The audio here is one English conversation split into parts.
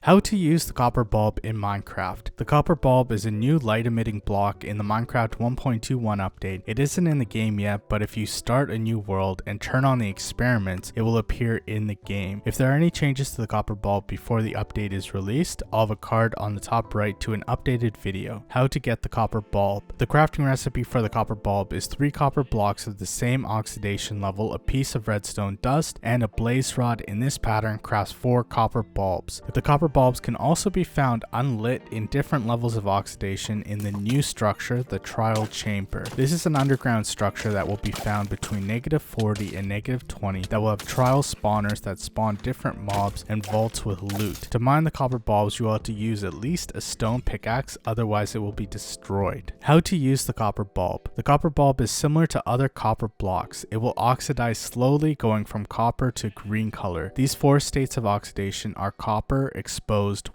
How to use the copper bulb in Minecraft. The copper bulb is a new light emitting block in the Minecraft 1.21 update. It isn't in the game yet, but if you start a new world and turn on the experiments, it will appear in the game. If there are any changes to the copper bulb before the update is released, I'll have a card on the top right to an updated video. How to get the copper bulb. The crafting recipe for the copper bulb is 3 copper blocks of the same oxidation level, a piece of redstone dust, and a blaze rod. In this pattern crafts 4 copper bulbs. The copper bulbs can also be found unlit in different levels of oxidation in the new structure, the trial chamber. This is an underground structure that will be found between -40 and -20 that will have trial spawners that spawn different mobs and vaults with loot. To mine the copper bulbs, you will have to use at least a stone pickaxe, otherwise it will be destroyed. How to use the copper bulb. The copper bulb is similar to other copper blocks. It will oxidize slowly, going from copper to green color. These 4 states of oxidation are copper, exposed,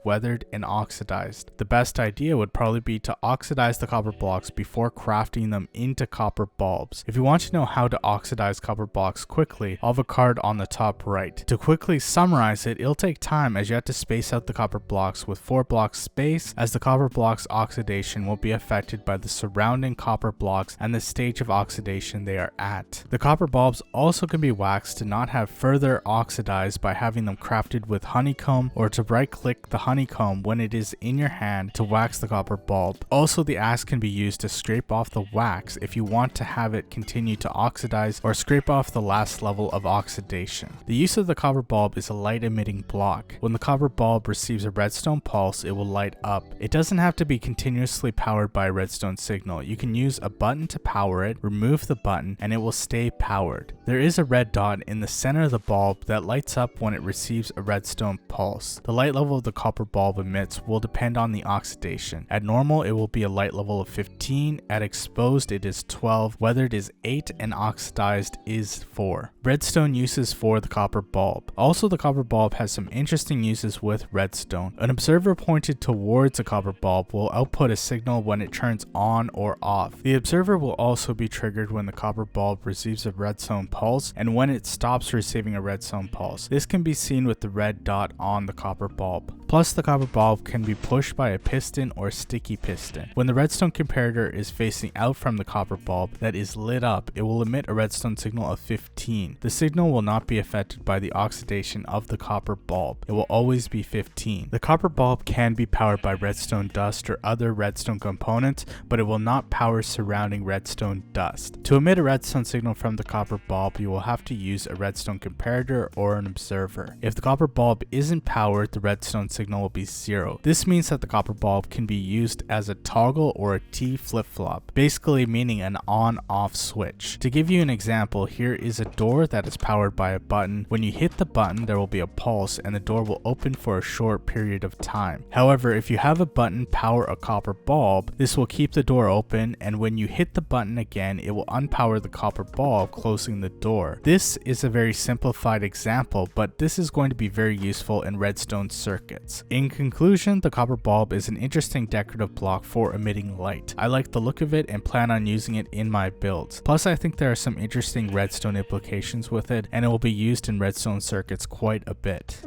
weathered, and oxidized. The best idea would probably be to oxidize the copper blocks before crafting them into copper bulbs. If you want to know how to oxidize copper blocks quickly, I'll have a card on the top right. To quickly summarize it, it'll take time as you have to space out the copper blocks with 4 blocks space, as the copper blocks oxidation will be affected by the surrounding copper blocks and the stage of oxidation they are at. The copper bulbs also can be waxed to not have further oxidized by having them crafted with honeycomb, or to right click the honeycomb when it is in your hand to wax the copper bulb. Also, the axe can be used to scrape off the wax if you want to have it continue to oxidize, or scrape off the last level of oxidation. The use of the copper bulb is a light emitting block. When the copper bulb receives a redstone pulse, it will light up. It doesn't have to be continuously powered by a redstone signal. You can use a button to power it, remove the button, and it will stay powered. There is a red dot in the center of the bulb that lights up when it receives a redstone pulse. The light level of the copper bulb emits will depend on the oxidation. At normal, it will be a light level of 15, at exposed it is 12, weathered is 8, and oxidized is 4. Redstone uses for the copper bulb. Also, the copper bulb has some interesting uses with redstone. An observer pointed towards a copper bulb will output a signal when it turns on or off. The observer will also be triggered when the copper bulb receives a redstone pulse and when it stops receiving a redstone pulse. This can be seen with the red dot on the copper bulb. Plus, the copper bulb can be pushed by a piston or sticky piston. When the redstone comparator is facing out from the copper bulb that is lit up, it will emit a redstone signal of 15. The signal will not be affected by the oxidation of the copper bulb. It will always be 15. The copper bulb can be powered by redstone dust or other redstone components, but it will not power surrounding redstone dust. To emit a redstone signal from the copper bulb, you will have to use a redstone comparator or an observer. If the copper bulb isn't powered, the redstone signal will be 0. This means that the copper bulb can be used as a toggle or a T flip-flop, basically meaning an on-off switch. To give you an example, here is a door that is powered by a button. When you hit the button, there will be a pulse and the door will open for a short period of time. However, if you have a button power a copper bulb, this will keep the door open, and when you hit the button again, it will unpower the copper bulb, closing the door. This is a very simplified example, but this is going to be very useful in redstone circuits. In conclusion, the copper bulb is an interesting decorative block for emitting light. I like the look of it and plan on using it in my builds. Plus, I think there are some interesting redstone implications with it, and it will be used in redstone circuits quite a bit.